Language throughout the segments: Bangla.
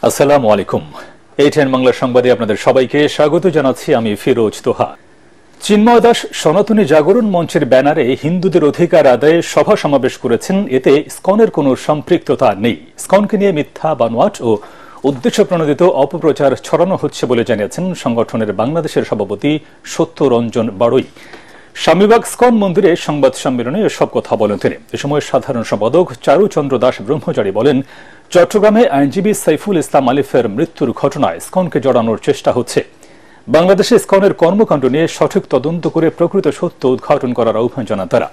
আসসালামু আলাইকুম। ATN বাংলা সংবাদে আপনাদের সবাইকে স্বাগত জানাচ্ছি আমি ফিরোজ তোহা। চিন্ময় দাস সনাতনী জাগরণ মঞ্চের ব্যানারে হিন্দুদের অধিকার আদায়ে সভা সমাবেশ করেছেন। এতে ইসকনের কোনো সম্পৃক্ততা নেই। ইসকনকে নিয়ে মিথ্যা বানোয়াট ও উদ্দেশ্য প্রণোদিত অপপ্রচার ছড়ানো হচ্ছে বলে জানিয়েছেন সংগঠনের বাংলাদেশের সভাপতি সত্যরঞ্জন বাড়ই। স্বামীবাগ ইসকন মন্দিরে সংবাদ সম্মেলনে এসব কথা বলেন তিনি। এ সময় সাধারণ সম্পাদক চারুচন্দ্র দাস ব্রহ্মচারী বলেন, চট্টগ্রামে আইনজীবী সাইফুল ইসলাম আলিফের মৃত্যুর ঘটনায় ইসকনকে জড়ানোর চেষ্টা হচ্ছে। বাংলাদেশে ইসকনের কর্মকাণ্ড নিয়ে সঠিক তদন্ত করে প্রকৃত সত্য উদ্ঘাটন করার আহ্বান জানান তারা।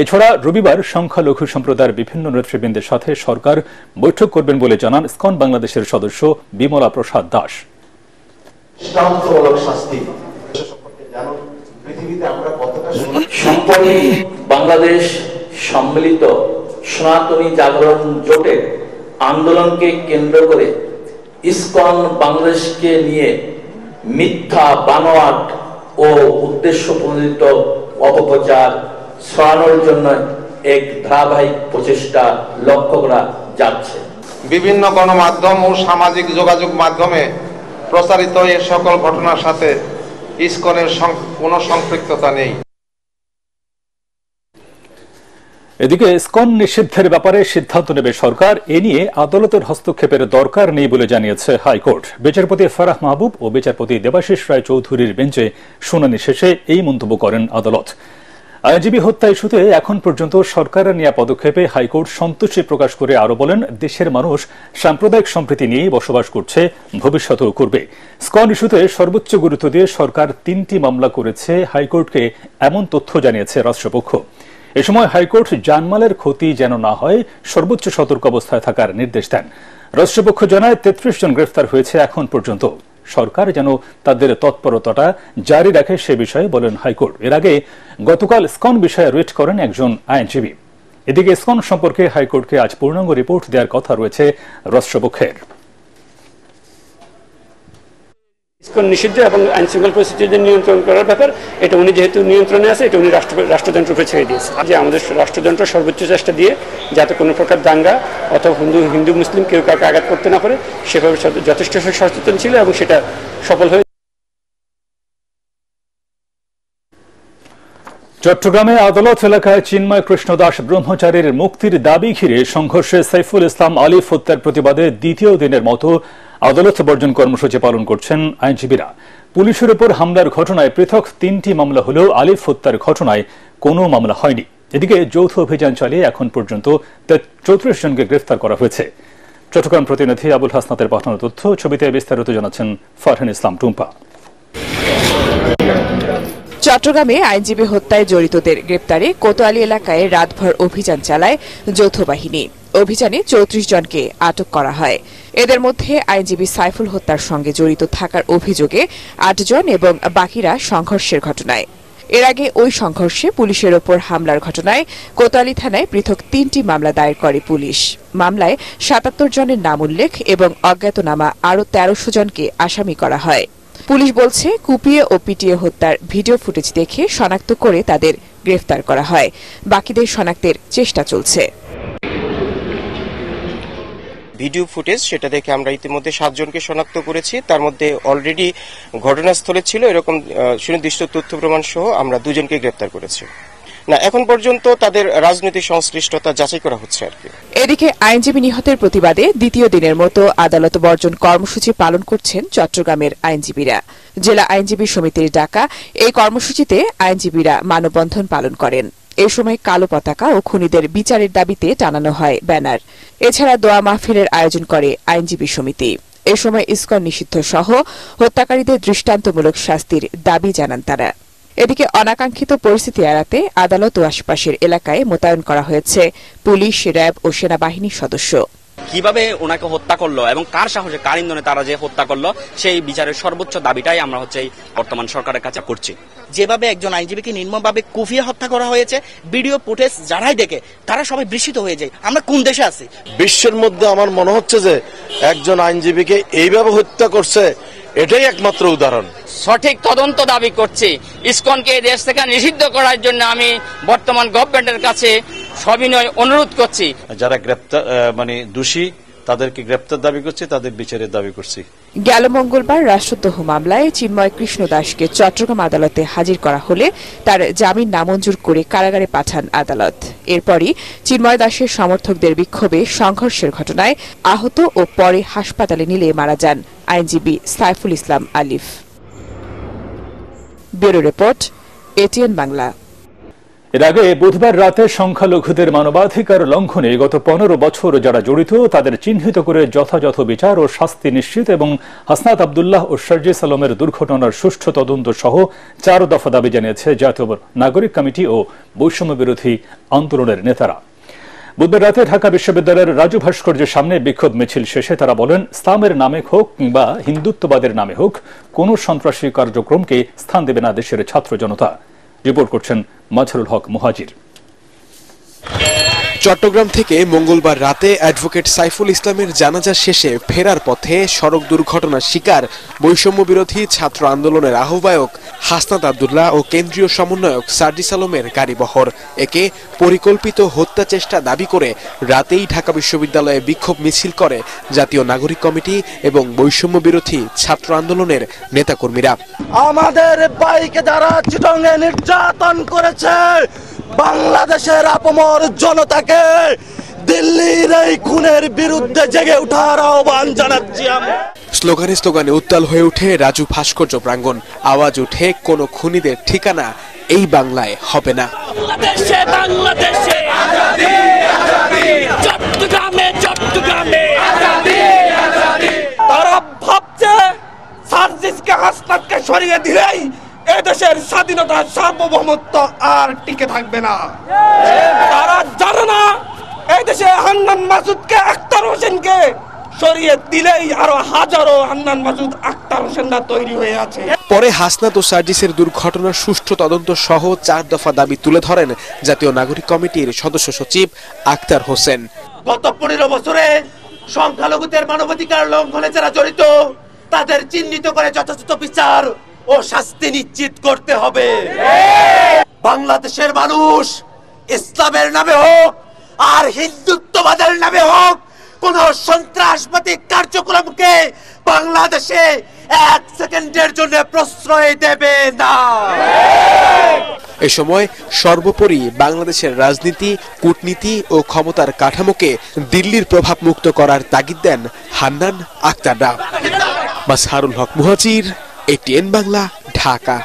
এছাড়া রবিবার সংখ্যালঘু সম্প্রদায়ের বিভিন্ন নেতৃবৃন্দের সাথে সরকার বৈঠক করবেন বলে জানান ইসকন বাংলাদেশের সদস্য বিমলা প্রসাদ দাস। সম্প্রতি বাংলাদেশ সম্মিলিত সনাতনী জাগরণ জোটের আন্দোলনকে কেন্দ্র করে ইসকন বাংলাদেশকে নিয়ে মিথ্যা বানোয়াট ও উদ্দেশ্য প্রণোদিত অপপ্রচার ছড়ানোর জন্য এক ধারাবাহিক প্রচেষ্টা লক্ষ্য করা যাচ্ছে। বিভিন্ন গণমাধ্যম ও সামাজিক যোগাযোগ মাধ্যমে প্রচারিত এ সকল ঘটনার সাথে ইসকনের কোনো সম্পৃক্ততা নেই। এদিকে ইসকন নিষিদ্ধের ব্যাপারে সিদ্ধান্ত নেবে সরকার। এ নিয়ে আদালতের হস্তক্ষেপের দরকার নেই বলে জানিয়েছে হাইকোর্ট। বিচারপতি ফারাহ মাহবুব ও বিচারপতি দেবাশিস রায় চৌধুরীর বেঞ্চে শুনানি শেষে এই মন্তব্য করেন আদালত। আইনজীবী হত্যা ইস্যুতে এখন পর্যন্ত সরকারের নেওয়া পদক্ষেপে হাইকোর্ট সন্তুষ্টি প্রকাশ করে আরো বলেন, দেশের মানুষ সাম্প্রদায়িক সম্প্রীতি নিয়েই বসবাস করছে, ভবিষ্যতেও করবে। ইসকন ইস্যুতে সর্বোচ্চ গুরুত্ব দিয়ে সরকার 3টি মামলা করেছে। হাইকোর্টকে এমন তথ্য জানিয়েছে রাষ্ট্রপক্ষ। এ সময় হাইকোর্ট জানমালের ক্ষতি যেন না হয় সর্বোচ্চ সতর্ক অবস্থায় থাকার নির্দেশ দেন। রাষ্ট্রপক্ষ জানায় 33 জন গ্রেফতার হয়েছে এখন পর্যন্ত। সরকার যেন তাদের তৎপরতাটা জারি রাখে সে বিষয়ে বলেন হাইকোর্ট। এর আগে গতকাল ইসকন বিষয়ে রিট করেন একজন আইনজীবী। এদিকে ইসকন সম্পর্কে হাইকোর্টকে আজ পূর্ণাঙ্গ রিপোর্ট দেওয়ার কথা রয়েছে রাষ্ট্রপক্ষের। ইসকন নিষিদ্ধ এবং আইন শৃঙ্খলা পরিস্থিতিদের নিয়ন্ত্রণ করার ব্যাপার, এটা উনি যেহেতু নিয়ন্ত্রণে আছে, এটা উনি রাষ্ট্রযন্ত্র উপরে ছেড়ে দিয়েছে। যে আমাদের রাষ্ট্রযন্ত্র সর্বোচ্চ চেষ্টা দিয়ে যাতে কোনো প্রকার দাঙ্গা অথবা হিন্দু মুসলিম কেউ কাউকে আঘাত করতে না পারে সেভাবে যথেষ্ট সচেতন ছিল এবং সেটা সফল হয়ে। চট্টগ্রামে আদালত এলাকায় চিন্ময় কৃষ্ণ দাস ব্রহ্মচারীর মুক্তির দাবি ঘিরে সংঘর্ষে সাইফুল ইসলাম আলিফ হত্যার প্রতিবাদে দ্বিতীয় দিনের মতো আদালত বর্জন কর্মসূচি পালন করছেন আইনজীবীরা। পুলিশের উপর হামলার ঘটনায় পৃথক 3টি মামলা হলেও আলিফ হত্যার ঘটনায় কোনো মামলা হয়নি। এদিকে যৌথ অভিযান চালিয়ে এখন পর্যন্ত 34 জনকে গ্রেফতার করা হয়েছে। চট্টগ্রাম প্রতিনিধি আবুল হাসনাতের পাঠানো তথ্য, ছবিতে বিস্তারিত জানাচ্ছেন ফারহান ইসলাম টুম্পা। চট্টগ্রামে আইনজীবী হত্যায় জড়িতদের গ্রেপ্তারে কোতোয়ালি এলাকায় রাতভর অভিযান চালায় যৌথ বাহিনী। অভিযানে 34 জনকে আটক করা হয়। এদের মধ্যে আইনজীবী সাইফুল হত্যার সঙ্গে জড়িত থাকার অভিযোগে 8 জন এবং বাকিরা সংঘর্ষের ঘটনায়। এর আগে ওই সংঘর্ষে পুলিশের ওপর হামলার ঘটনায় কোতোয়ালি থানায় পৃথক 3টি মামলা দায়ের করে পুলিশ। মামলায় 77 জনের নাম উল্লেখ এবং অজ্ঞাতনামা আরও 1300 জনকে আসামি করা হয়। পুলিশ বলছে, কুপিয়ে ও পিটিয়ে হত্যার ভিডিও ফুটেজ দেখে শনাক্ত করে তাদের গ্রেফতার করা হয়। বাকিদের শনাক্তের চেষ্টা চলছে। ভিডিও ফুটেজ সেটা দেখে আমরা ইতিমধ্যে 7 জনকে শনাক্ত করেছি। তার মধ্যে অলরেডি ঘটনাস্থলে ছিল এরকম সুনির্দিষ্ট তথ্য প্রমাণ সহ আমরা 2 জনকে গ্রেফতার করেছি। না, এখন পর্যন্ত তাদের রাজনৈতিক সংশ্লিষ্টতা যাচাই করা হচ্ছে আর কি। এদিকে আইনজীবী নিহতের প্রতিবাদে দ্বিতীয় দিনের মতো আদালত বর্জন কর্মসূচি পালন করছেন চট্টগ্রামের আইনজীবীরা। জেলা আইনজীবী সমিতির ডাকা এই কর্মসূচিতে আইনজীবীরা মানববন্ধন পালন করেন। এ সময় কালো পতাকা ও খুনিদের বিচারের দাবিতে টানানো হয় ব্যানার। এছাড়া দোয়া মাহফিলের আয়োজন করে আইনজীবী সমিতি। এ সময় ইসকন নিষিদ্ধ সহ হত্যাকারীদের দৃষ্টান্তমূলক শাস্তির দাবি জানান তারা। এদিকে অনাকাঙ্ক্ষিত পরিস্থিতি এড়াতে আদালত ও আশপাশের এলাকায় মোতায়েন করা হয়েছে পুলিশ, র্যাব ও সেনাবাহিনীর সদস্য। কিভাবে ওনাকে হত্যা করলো এবং কার সাহসে কার ইন্ধনে তারা যে হত্যা করলো সেই বিচারের সর্বোচ্চ দাবিটাই আমরা বর্তমান সরকারের কাছে করছি। যেভাবে একজন আইনজীবীকে নির্মমভাবে কুপিয়ে হত্যা করা হয়েছে, ভিডিও ফুটেজ যারাই দেখে তারা সবাই বিস্মিত হয়ে যায়। আমরা কোন দেশে আছি? বিশ্বের মধ্যে আমার মনে হচ্ছে যে একজন আইনজীবীকে এইভাবে হত্যা করছে, এটাই একমাত্র উদাহরণ। সঠিক তদন্ত দাবি করছি। ইসকনকে দেশ থেকে নিষিদ্ধ করার জন্য আমি বর্তমান গভর্নমেন্টের কাছে সবিনয় অনুরোধ করছি। যারা গ্রেপ্তার দোষী তাদেরকে গ্রেপ্তার দাবি করছি, তাদের বিচারের দাবি করছি। গেল মঙ্গলবার রাষ্ট্রদ্রোহ মামলায় চিন্ময় কৃষ্ণ দাসকে চট্টগ্রাম আদালতে হাজির করা হলে তার জামিন নামঞ্জুর করে কারাগারে পাঠান আদালত। এরপরই চিন্ময় দাসের সমর্থকদের বিক্ষোভে সংঘর্ষের ঘটনায় আহত ও পরে হাসপাতালে নিলে মারা যান আইনজীবী সাইফুল ইসলাম আলিফ। Bureau report, ATN Bangla. এর আগে বুধবার রাতে সংখ্যালঘুদের মানবাধিকার লঙ্ঘনে গত 15 বছর যারা জড়িত তাদের চিহ্নিত করে যথাযথ বিচার ও শাস্তি নিশ্চিত এবং হাসনাত আব্দুল্লাহ ও শারজিস আলমের দুর্ঘটনার সুষ্ঠু তদন্ত সহ 4 দফা দাবি জানিয়েছে জাতীয় নাগরিক কমিটি ও বৈষম্য বিরোধী আন্দোলনের নেতারা। বুধবার রাতে ঢাকা বিশ্ববিদ্যালয়ের রাজু ভাস্কর্যের সামনে বিক্ষোভ মিছিল শেষে তারা বলেন, ইসলামের নামে হোক কিংবা হিন্দুত্ববাদের নামে হোক কোন সন্ত্রাসী কার্যক্রমকে স্থান দেবে না দেশের ছাত্র জনতা। রিপোর্ট করছেন মাজহারুল হক মুহাজির। চট্টগ্রাম থেকে মঙ্গলবার রাতে অ্যাডভোকেট সাইফুল ইসলামের জানাজা শেষে ফেরার পথে সড়ক দুর্ঘটনার শিকার বৈষম্য বিরোধী ছাত্র আন্দোলনের আহ্বায়ক হাসনাত আব্দুল্লাহ ও কেন্দ্রীয় সমন্বয়ক শারজিস আলমের গাড়িবহর একে পরিকল্পিত হত্যা চেষ্টা দাবি করে রাতেই ঢাকা বিশ্ববিদ্যালয়ে বিক্ষোভ মিছিল করে জাতীয় নাগরিক কমিটি এবং বৈষম্য বিরোধী ছাত্র আন্দোলনের নেতাকর্মীরা। আমাদের বাইকে যারা চিটংয়ে নির্যাতন করেছে, বাংলাদেশের আপমর জনতাকে দিল্লির এই খুনের বিরুদ্ধে জেগে ওঠার আহ্বান জানাচ্ছি। স্লোগানে স্লোগানে উত্তাল হয়ে ওঠে রাজু ভাস্কর্য প্রাঙ্গণ। আওয়াজ ওঠে কোন খুনিদের ঠিকানা এই বাংলায় হবে না। তারা ভাবছে সার্জিসকে হাসনাতকে সরিয়ে দিলেই এদেশের স্বাধীনতা সার্বভৌমত্ব আর টিকে থাকবে না। তারা জানে না এদেশে হান্নান মাসুদকে, আখতার হোসেনকে সরিয়ে দিলেই আরো হাজারো হান্নান মাসুদ, আখতার হোসেনরা তৈরি হয়ে আছে। পরে হাসনাত ও সার্জিসের দুর্ঘটনার সুষ্ঠু তদন্ত সহ 4 দফা দাবি তুলে ধরেন জাতীয় নাগরিক কমিটির সদস্য সচিব আখতার হোসেন। গত 15 বছরে সংখ্যালঘুদের মানবাধিকার লঙ্ঘনে যারা জড়িত তাদের চিহ্নিত করে যথাযথ বিচার ও শাস্তি নিশ্চিত করতে হবে। বাংলাদেশের মানুষ ইসলামের নামে হোক আর হিন্দুত্ববাদের নামে হোক কোন সন্ত্রাসবাদী কার্যক্রমকে বাংলাদেশে 1 সেকেন্ডের জন্য প্রশ্রয় দেবে না। এ সময় সর্বোপরি বাংলাদেশের রাজনীতি, কূটনীতি ও ক্ষমতার কাঠামোকে দিল্লির প্রভাব মুক্ত করার তাগিদ দেন হান্নান আক্তাররা। মাজহারুল হক মুহাজির, এটিএন বাংলা, ঢাকা।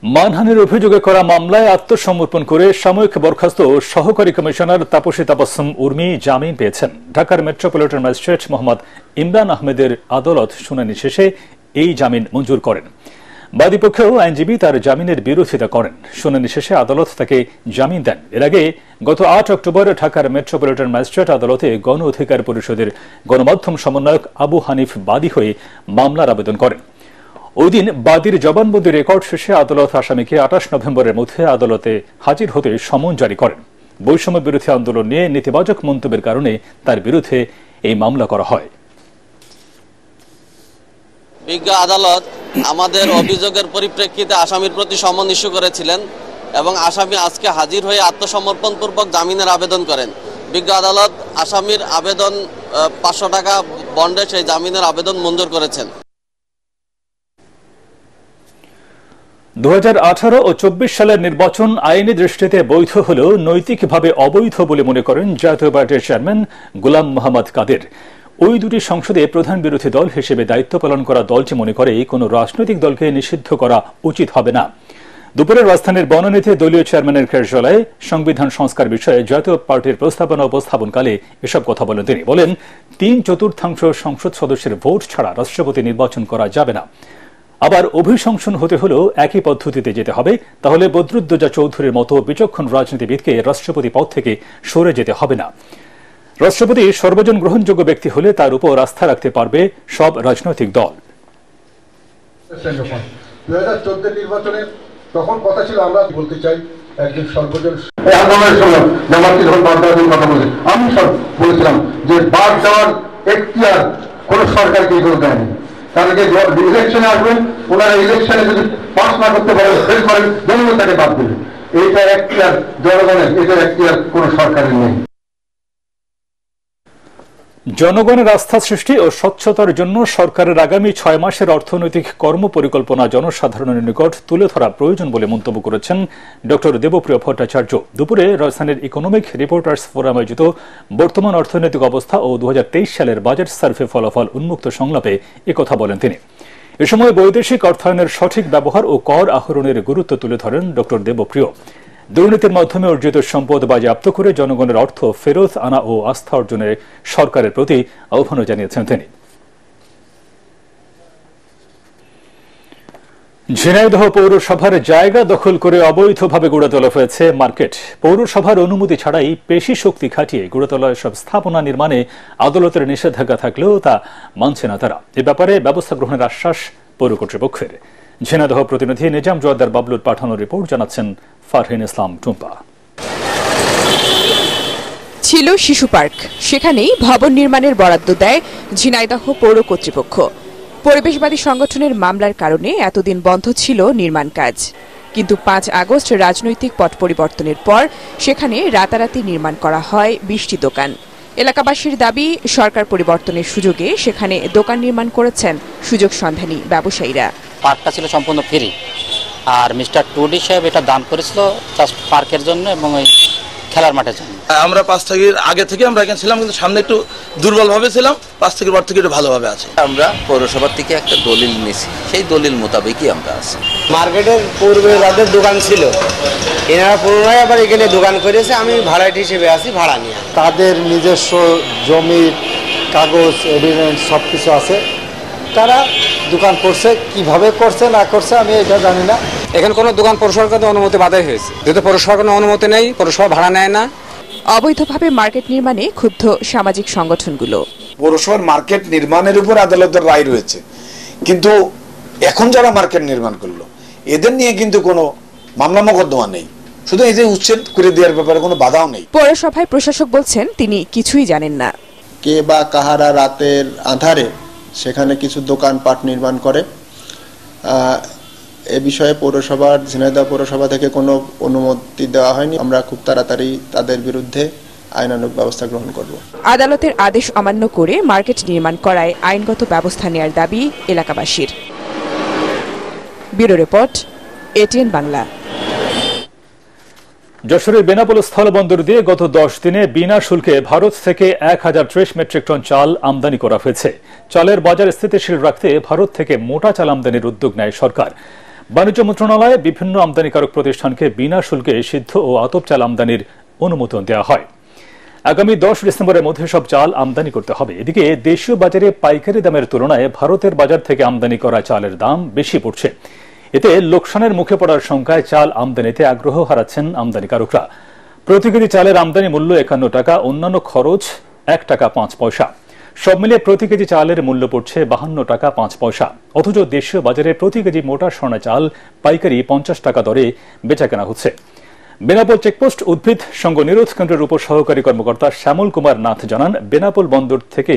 মানহানির অভিযোগে করা মামলায় আত্মসমর্পণ করে সাময়িক বরখাস্ত সহকারী কমিশনার তাপসী তাবাসসুম উর্মি জামিন পেয়েছেন। ঢাকার মেট্রোপলিটন ম্যাজিস্ট্রেট মোহাম্মদ ইমরান আহমেদের আদালত শুনানি শেষে এই জামিন মঞ্জুর করেন। বাদীপক্ষেও আইনজীবী তার জামিনের বিরোধিতা করেন। শুনানি শেষে আদালত তাকে জামিন দেন। এর আগে গত 8 অক্টোবর ঢাকার মেট্রোপলিটন ম্যাজিস্ট্রেট আদালতে গণ অধিকার পরিষদের গণমাধ্যম সমন্বয়ক আবু হানিফ বাদী হয়ে মামলার আবেদন করেন। ওই দিন বাদীর জবানবন্দি রেকর্ড শেষে আদালত আসামিকে 28 নভেম্বরের মধ্যে আদালতে হাজির হতে সমন জারি করেন। বৈষম্য বিরোধী আন্দোলন নিয়ে নেতিবাচক মন্তব্যের কারণে তার বিরুদ্ধে এই মামলা করা হয়। বিজ্ঞ আদালত আমাদের অভিযোগের পরিপ্রেক্ষিতে আসামির প্রতি সমন ইস্যু করেছিলেন এবং আসামি আজকে হাজির হয়ে আত্মসমর্পণ পূর্বক জামিনের আবেদন করেন। বিজ্ঞ আদালত আসামির আবেদন 500 টাকা বন্ডে সেই জামিনের আবেদন মঞ্জুর করেছেন। 2018 ও 24 সালের নির্বাচন আইনি দৃষ্টিতে বৈধ হলেও নৈতিকভাবে অবৈধ বলে মনে করেন জাতীয় পার্টির চেয়ারম্যান গোলাম মোহাম্মদ কাদের। ওই দুটি সংসদে প্রধান বিরোধী দল হিসেবে দায়িত্ব পালন করা দলটি মনে করে কোনো রাজনৈতিক দলকে নিষিদ্ধ করা উচিত হবে না। দুপুরে রাজধানীর বনানীতে দলীয় চেয়ারম্যানের কার্যালয়ে সংবিধান সংস্কার বিষয়ে জাতীয় পার্টির প্রস্তাবনা উপস্থাপনকালে এসব কথা বলেন তিনি। বলেন, 3/4 সংসদ সদস্যের ভোট ছাড়া রাষ্ট্রপতি নির্বাচন করা যাবে না। আবার অভিশংসন হতে হলেও একই পদ্ধতিতে যেতে হবে। তাহলে বদরুদ্দোজা চৌধুরীর মতো বিচক্ষণ রাজনীতিবিদকে রাষ্ট্রপতি পদ থেকে সরে যেতে হবে না। রাষ্ট্রপতি সর্বজন গ্রহণযোগ্য ব্যক্তি হলে তার উপর আস্থা রাখতে পারবে সব রাজনৈতিক দল। 2014 নির্বাচনে তখন কথা ছিল, আমরা বলতে চাই একজন সর্বজন আমি বলেছিলাম যে বাদ দেওয়ার এখতিয়ার কোন সরকারকে দেয়নি। কারণ যে ইলেকশনে আসবেন ওনারা ইলেকশনে যদি পাস না করতে পারেন, ফেল করেন, জনগণ তাকে বাদ দেবে। এইটা এখতিয়ার জনগণের, এটার এখতিয়ার কোন সরকারের নেই। জনগণের আস্থা সৃষ্টি ও স্বচ্ছতার জন্য সরকারের আগামী 6 মাসের অর্থনৈতিক কর্মপরিকল্পনা জনসাধারণের নিকট তুলে ধরা প্রয়োজন বলে মন্তব্য করেছেন ড দেবপ্রিয় ভট্টাচার্য। দুপুরে রাজধানীর ইকোনমিক রিপোর্টার্স ফোরামে আয়োজিত বর্তমান অর্থনৈতিক অবস্থা ও 2023 সালের বাজেট সার্ভে ফলাফল উন্মুক্ত সংলাপে একথা বলেন তিনি। এ সময় বৈদেশিক অর্থায়নের সঠিক ব্যবহার ও কর আহরণের গুরুত্ব তুলে ধরেন ড দেবপ্রিয়। দুর্নীতির মাধ্যমে অর্জিত সম্পদ বাজেয়াপ্ত করে জনগণের অর্থ ফেরত আনা ও আস্থা অর্জনে সরকারের প্রতি আহ্বান জানিয়েছেন তিনি। ঝিনাইদহ পৌরসভার জায়গা দখল করে অবৈধভাবে গড়ে তোলা হয়েছে মার্কেট। পৌরসভার অনুমতি ছাড়াই পেশি শক্তি খাটিয়ে গড়ে তোলা সব স্থাপনা নির্মাণে আদালতের নিষেধাজ্ঞা থাকলেও তা মানছে না তারা। এ ব্যাপারে ব্যবস্থা গ্রহণের আশ্বাস পৌর কর্তৃপক্ষের। ঝিনাইদহ প্রতিনিধি নিজাম জোয়ারদার বাবলুর পাঠানো রিপোর্ট জানাচ্ছেন ফারহিন ইসলাম টুম্পা। ছিল শিশু পার্ক, সেখানেই ভবন নির্মাণের বরাদ্দ দেয় ঝিনাইদহ পৌর কর্তৃপক্ষ। পরিবেশবাদী সংগঠনের মামলার কারণে এতদিন বন্ধ ছিল নির্মাণ কাজ, কিন্তু 5 আগস্ট রাজনৈতিক পট পরিবর্তনের পর সেখানে রাতারাতি নির্মাণ করা হয় 20টি দোকান। এলাকাবাসীর দাবি, সরকার পরিবর্তনের সুযোগে সেখানে দোকান নির্মাণ করেছেন সুযোগ সন্ধানী ব্যবসায়ীরা। পার্কটা ছিল সম্পূর্ণ ফ্রি, আর মিস্টার টুডি সাহেব এটা দান করেছিল জাস্ট পার্কের জন্য এবং ওই খেলার মাঠের জন্য। আমরা 5 তারিখের আগে থেকে আমরা এখানে ছিলাম, কিন্তু সামনে একটু দুর্বলভাবে ছিলাম, 5 তারিখের পর থেকে একটু ভালোভাবে আছে। আমরা পৌরসভা থেকে একটা দলিল নিয়েছি, সেই দলিল মোতাবেকই আমরা আছি। মার্কেটের পূর্বে যাদের দোকান ছিল এনারা পুনরায় আবার এখানে দোকান করেছে, আমি ভাড়াটি হিসেবে আছি, ভাড়া নিয়ে। তাদের নিজস্ব জমির কাগজ এভিডেন্স সব কিছু আছে, তারা দোকান করছে, কিভাবে করছে না করছে আমি এটা জানি না। এখানে কোনো দোকান পৌরসভার অনুমতি বাধাই হয়েছে, যেহেতু পৌরসভার কোনো অনুমতি নেই, পৌরসভা ভাড়া নেয় না। অবৈধভাবে মার্কেট নির্মাণে ক্ষুব্ধ সামাজিক সংগঠনগুলো। পৌরসভার মার্কেট নির্মাণের উপর আদালতের রায় রয়েছে, কিন্তু এখন যারা মার্কেট নির্মাণ করলো এদের নিয়ে কিন্তু কোনো মামলা মোকদ্দমা নেই, শুধু এই যে উচ্ছেদ করে দেওয়ার ব্যাপারে কোনো বাধাও নেই। পৌরসভায় প্রশাসক বলছেন তিনি কিছুই জানেন না। কে বা কাহারা রাতের আধারে সেখানে কিছু দোকানপাট নির্মাণ করে, এ বিষয়ে পৌরসভার ঝিনাইদহ পৌরসভা থেকে কোনো অনুমতি দেওয়া হয়নি। আমরা খুব তাড়াতাড়ি তাদের বিরুদ্ধে আইনানুগ ব্যবস্থা গ্রহণ করব। আদালতের আদেশ অমান্য করে মার্কেট নির্মাণ করায় আইনগত ব্যবস্থা নেওয়ার দাবি এলাকাবাসীর। Bureau report, ATN Bangla. যশোরের বেনাপোল স্থলবন্দর দিয়ে গত 10 দিনে বিনা শুল্কে ভারত থেকে 1030 মেট্রিক টন চাল আমদানি করা হয়েছে। চালের বাজার স্থিতিশীল রাখতে ভারত থেকে মোটা চাল আমদানির উদ্যোগ নেয় সরকার। বাণিজ্য মন্ত্রণালয়ে বিভিন্ন আমদানিকারক প্রতিষ্ঠানকে বিনা শুল্কে সিদ্ধ ও আতপ চাল আমদানির অনুমোদন দেওয়া হয়। আগামী 10 ডিসেম্বরের মধ্যে সব চাল আমদানি করতে হবে। এদিকে দেশীয় বাজারে পাইকারি দামের তুলনায় ভারতের বাজার থেকে আমদানি করা চালের দাম বেশি পড়ছে। এতে লোকসানের মুখে পড়ার সংখ্যায় চাল আমদানিতে আগ্রহ হারাচ্ছেন আমদানিকারকরা। প্রতি কেজি চালের আমদানি মূল্য 51 টাকা, অন্যান্য খরচ 1 টাকা 5 পয়সা। সব মিলিয়ে প্রতি কেজি চালের মূল্য পড়ছে 52 টাকা 5 পয়সা। অথচ দেশীয় বাজারে প্রতি কেজি মোটা সোনা চাল পাইকারি 50 টাকা দরে বেচা কেনা হচ্ছে। বেনাপোল চেকপোস্ট উদ্ভিদ সংঘ নিরোধ কেন্দ্রের উপসহকারী কর্মকর্তা শ্যামল কুমার নাথ জানান, বেনাপোল বন্দর থেকে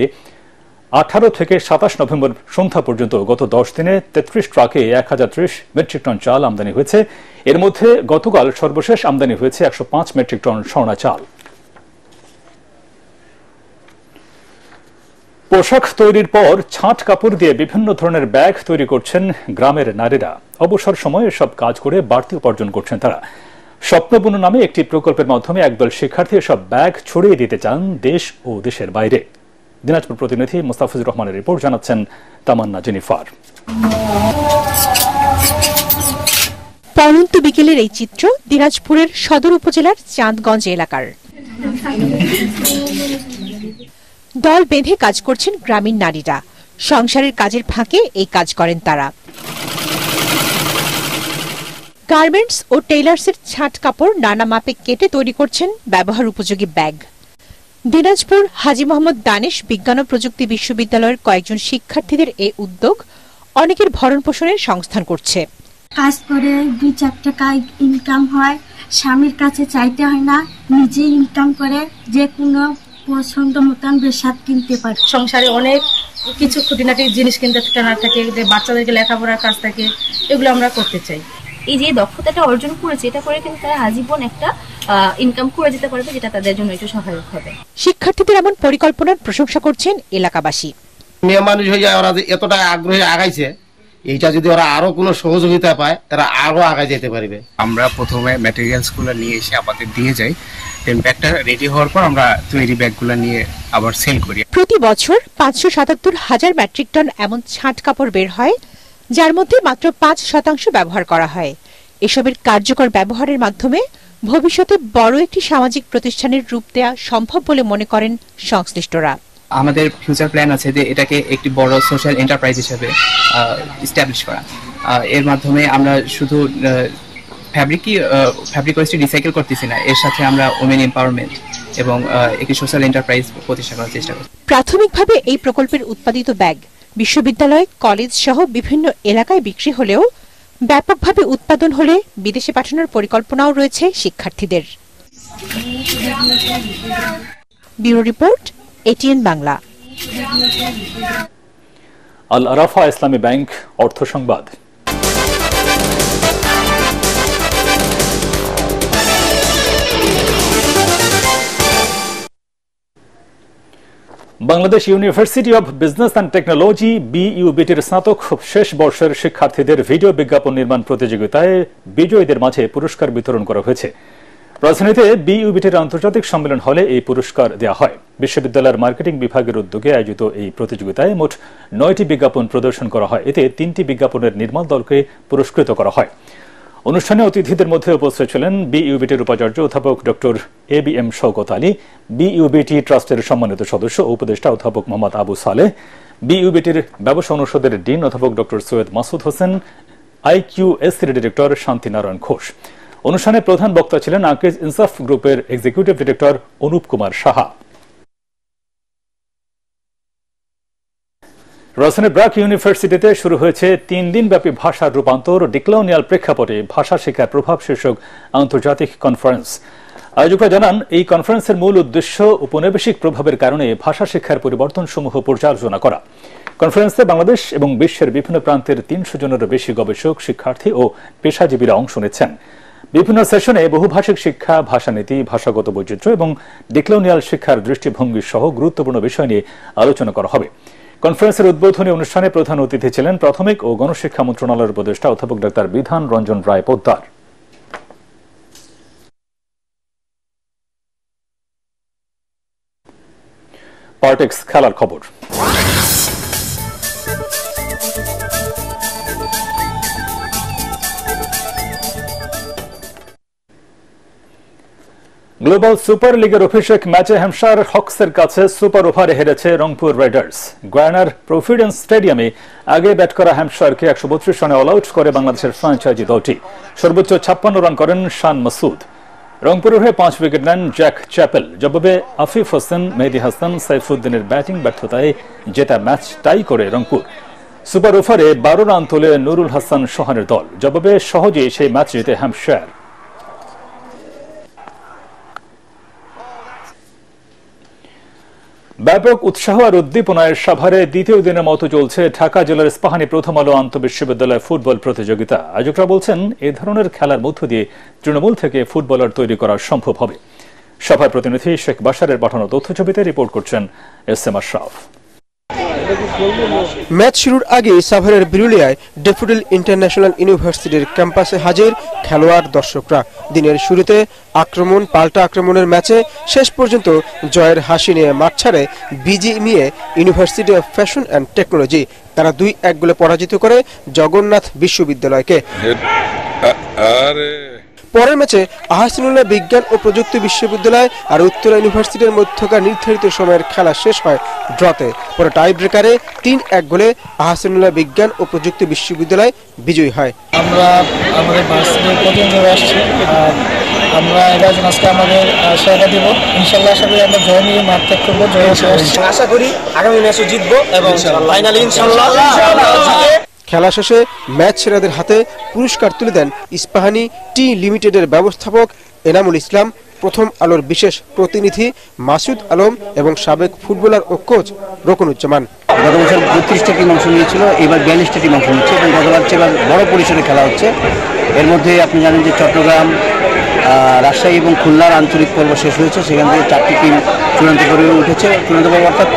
18 থেকে 27 নভেম্বর সন্ধ্যা পর্যন্ত গত 10 দিনে 33 ট্রাকে 1030 মেট্রিক টন চাল আমদানি হয়েছে। এর মধ্যে গতকাল সর্বশেষ আমদানি হয়েছে 105 মেট্রিক টন সোনা চাল। পোশাক তৈরির পর ছাঁট কাপড় দিয়ে বিভিন্ন ধরনের ব্যাগ তৈরি করছেন গ্রামের নারীরা। অবসর সময়ে এসব কাজ করে বাড়তি উপার্জন করছেন তারা। স্বপ্নবুনো নামে একটি প্রকল্পের মাধ্যমে একদল শিক্ষার্থী এসব ব্যাগ ছড়িয়ে দিতে চান দেশ ও দেশের বাইরে। দিনাজপুর প্রতিনিধি মুস্তাফিজুর রহমানের রিপোর্ট জানাচ্ছেন তামান্না জেনিফার। পরন্ত বিকেলের এই চিত্র দিনাজপুরের সদর উপজেলার চাঁদগঞ্জ এলাকার। দল বেঁধে কাজ করছেন গ্রামীণ নারীরা। সংসারের কাজের ফাঁকে এই কাজ করেন তারা। গার্মেন্টস ও টেইলার্সের ছাঁট কাপড় নানা মাপে কেটে তৈরি করছেন ব্যবহার উপযোগী ব্যাগ। দিনাজপুর হাজী মোহাম্মদ দানেশ বিজ্ঞান ও প্রযুক্তি বিশ্ববিদ্যালয়ের কয়েকজন শিক্ষার্থীদের এই উদ্যোগ অনেকের ভরণ পোষণের সংস্থান করছে। কাজ করে 2-4 টাকা ইনকাম হয়, স্বামীর কাছে চাইতে হয় না, নিজে ইনকাম করে যে কোনো পছন্দ মতন বেশাদ কিনতে পারে। সংসারে অনেক কিছু খুঁটিনাটি জিনিস কিনতে থাকে, বাচ্চাদেরকে লেখাপড়ার কাজ থাকে, এগুলো আমরা করতে চাই। এই যে দক্ষতাটা অর্জন করেছে, এটা করে কিন্তু তারা আজীবন একটা ইনকাম করে দিতে পারবে, যেটা তাদের জন্য একটু সহায়ক হবে। শিক্ষার্থীদের এমন পরিকল্পনার প্রশংসা করছেন এলাকাবাসী। মেয়ে মানুষ হয়ে ওরা যে এতটা আগ্রহে আগাইছে, এইটা যদি ওরা আরো কোনো সহযোগিতা পায় তারা আরো আগায় যেতে পারবে। আমরা প্রথমে ম্যাটেরিয়ালস গুলো নিয়ে এসে আমাদের দিয়ে যাই, দেন ব্যাগটা রেডি হওয়ার পর আমরা তৈরি ব্যাগগুলো নিয়ে আবার সেল করি। প্রতি বছর 577,000 মেট্রিক টন এমন ছাঁট কাপড় বের হয়, যার মধ্যে মাত্র 5% ব্যবহার করা হয়। এসবের কার্যকর ব্যবহারের মাধ্যমে ভবিষ্যতে বড় একটি সামাজিক প্রতিষ্ঠানের রূপ দেওয়া সম্ভব বলে মনে করেন সংশ্লিষ্টরা। আমাদের ফিউচার প্ল্যান আছে যে এটাকে একটি বড় সোশ্যাল এন্টারপ্রাইজ হিসেবে এস্টাবলিশ করা। এর মাধ্যমে আমরা শুধু ফ্যাব্রিক ওয়েস্ট রিসাইকেল করতেছি না, এর সাথে আমরা ওমেন এম্পাওয়ারমেন্ট এবং একটি সোশ্যাল এন্টারপ্রাইজ প্রতিষ্ঠা করার চেষ্টা করছি। প্রাথমিকভাবে এই প্রকল্পের উৎপাদিত ব্যাগ বিশ্ববিদ্যালয়, কলেজ সহ বিভিন্ন এলাকায় বিক্রি হলেও ব্যাপকভাবে উৎপাদন হলে বিদেশে পাঠানোর পরিকল্পনাও রয়েছে শিক্ষার্থীদের। Bureau report, ATN Bangla. Al Arafah Islami bank অর্থ সংবাদ। Bangladesh university of business and technology BUBTর স্নাতক শেষ বর্ষের শিক্ষার্থীদের ভিডিও বিজ্ঞাপন নির্মাণ প্রতিযোগিতায় বিজয়ীদের মাঝে পুরস্কার বিতরণ করা হয়েছে। রাজধানীতে BUBTর আন্তর্জাতিক সম্মেলন হলে এই পুরস্কার দেওয়া হয়। বিশ্ববিদ্যালয়ের মার্কেটিং বিভাগের উদ্যোগে আয়োজিত এই প্রতিযোগিতায় মোট 9টি বিজ্ঞাপন প্রদর্শন করা হয়। এতে 3টি বিজ্ঞাপনের নির্মাণ দলকে পুরস্কৃত করা হয়। অনুষ্ঠানে অতিথিদের মধ্যে উপস্থিত ছিলেন BUBTর উপাচার্য অধ্যাপক doctor ABM Shawkat Ali, BUBT ট্রাস্টের সম্মানিত সদস্য ও উপদেষ্টা অধ্যাপক মোহাম্মদ আবু সালেহ, BUBTর ব্যবসা অনুষদের ডিন অধ্যাপক ডক্টর সৈয়দ মাসুদ হোসেন, IQSCর ডিরেক্টর শান্তি নারায়ণ ঘোষ। অনুষ্ঠানে প্রধান বক্তা ছিলেন আকিজ ইনসাফ গ্রুপের এক্সিকিউটিভ ডিরেক্টর অনুপ কুমার সাহা। রাজধানীর ব্র্যাক ইউনিভার্সিটিতে শুরু হয়েছে 3 দিনব্যাপী ভাষার রূপান্তর ডিকলোনিয়াল প্রেক্ষাপটে ভাষা শিক্ষার প্রভাব শীর্ষক আন্তর্জাতিক কনফারেন্স। আয়োজকরা জানান, এই কনফারেন্সের মূল উদ্দেশ্য উপনিবেশিক প্রভাবের কারণে ভাষা শিক্ষার পরিবর্তনসমূহ পর্যালোচনা করা। কনফারেন্সে বাংলাদেশ এবং বিশ্বের বিভিন্ন প্রান্তের 300 জনেরও বেশি গবেষক, শিক্ষার্থী ও পেশাজীবীরা অংশ নিচ্ছেন। বিভিন্ন সেশনে বহুভাষিক শিক্ষা, ভাষানীতি, ভাষাগত বৈচিত্র্য এবং ডিকলোনিয়াল শিক্ষার দৃষ্টিভঙ্গি সহ গুরুত্বপূর্ণ বিষয় নিয়ে আলোচনা করা হবে। কনফারেন্সের উদ্বোধনী অনুষ্ঠানে প্রধান অতিথি ছিলেন প্রাথমিক ও গণশিক্ষা মন্ত্রণালয়ের উপদেষ্টা অধ্যাপক ডাক্তার বিধান রঞ্জন রায় পোদ্দার। পার্টেক্স খেলার খবর। গ্লোবাল সুপার লিগের অভিষেক ম্যাচে হ্যাম্পশায়ার হকসের কাছে সুপার ওভারে হেরেছে রংপুর রাইডার্স। গয়ানার প্রভিডেন্স স্টেডিয়ামে আগে ব্যাট করা হ্যাম্পশায়ারকে 132 রানে অল আউট করে বাংলাদেশের ফ্র্যাঞ্চাইজি দলটি। সর্বোচ্চ 56 রান করেন শান মাসুদ। রংপুরের হয়ে 5 উইকেট নেন জ্যাক চ্যাপেল। জবাবে আফিফ হোসেন, মেহেদী হাসান, সাইফুদ্দিনের ব্যাটিং ব্যর্থতায় জেতা ম্যাচ টাই করে রংপুর। সুপার ওভারে 12 রান তোলে নুরুল হাসান সোহানের দল। জবাবে সহজেই সেই ম্যাচ জিতে হ্যাম্পশায়ার। ব্যাপক উৎসাহ আর উদ্দীপনায় সাভারে দ্বিতীয় দিনের মতো চলছে ঢাকা জেলার ইস্পাহানী প্রথম আলো আন্তঃবিশ্ববিদ্যালয় ফুটবল প্রতিযোগিতা। আয়োজকরা বলছেন, এ ধরনের খেলার মধ্য দিয়ে তৃণমূল থেকে ফুটবলার তৈরি করা সম্ভব হবে। সভায় প্রতিনিধি শেখ বাশারের পাঠানো তথ্যছবিতে রিপোর্ট করছেন SM আশরাফ। ম্যাচ শুরুর আগে সাভারের বিরুলিয়ায় ডেফোডিল ইন্টারন্যাশনাল ইউনিভার্সিটির ক্যাম্পাসে হাজির খেলোয়াড়, দর্শকরা। দিনের শুরুতে আক্রমণ পাল্টা আক্রমণের ম্যাচে শেষ পর্যন্ত জয়ের হাসি নিয়ে মাঠ ছাড়ে BGME university of fashion and technology. তারা 2-1 গোলে পরাজিত করে জগন্নাথ বিশ্ববিদ্যালয়কে। পরের ম্যাচে আহসানুল্লাহ বিজ্ঞান ও প্রযুক্তি বিশ্ববিদ্যালয় আর উত্তরা ইউনিভার্সিটির মধ্যকার নির্ধারিত সময়ের খেলা শেষ হয় ড্রতে। পরে টাই ব্রেকারে 3-1 গোলে আহসানুল্লাহ বিজ্ঞান ও প্রযুক্তি বিশ্ববিদ্যালয় বিজয়ী হয়। আমরা আমাদের ভার্সিটির প্রতিদিন আসছি, আমরা এবার আজকে আমাদের সেরা দেব ইনশাআল্লাহ। আশা করি আমরা জয় নিয়ে মাঠ ত্যাগ করবো, জয় আশা করি আগামী ম্যাচও জিতবো এবং ফাইনালি ইনশাআল্লাহ। খেলা শেষে ম্যাচ সেরাদের হাতে পুরস্কার তুলে দেন ইস্পাহানী টি লিমিটেডের ব্যবস্থাপক এনামুল ইসলাম, প্রথম আলোর বিশেষ প্রতিনিধি মাসুদ আলম এবং সাবেক ফুটবলার ও কোচ রকনুজ্জামান। গত বছর 32টা টিম অংশ নিয়েছিল, এবার 42টা টিম অংশ নিচ্ছে এবং গতবার চেয়ে বড় পরিসরে খেলা হচ্ছে। এর মধ্যে আপনি জানেন যে চট্টগ্রাম, রাজশাহী এবং খুলনার আঞ্চলিক পর্ব শেষ হয়েছে, সেখান থেকে 4টি টিম চূড়ান্ত পর্বে উঠেছে। চূড়ান্ত পর্ব অর্থাৎ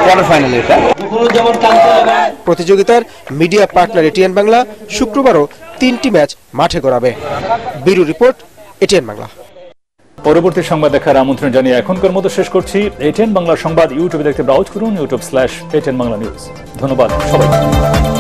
কোয়ার্টার ফাইনাল। এটা প্রতিযোগিতার মিডিয়া পার্টনার এটিএন বাংলা শুক্রবারও 3টি ম্যাচ মাঠে গড়াবে। Bureau report, ATN Bangla. পরবর্তী সংবাদ দেখার আমন্ত্রণ জানিয়ে এখনকার মতো শেষ করছি। এটিএন বাংলা সংবাদ ইউটিউবে দেখতে ব্রাউজ করুন, youtube/ATN Bangla News। ধন্যবাদ সবাইকে।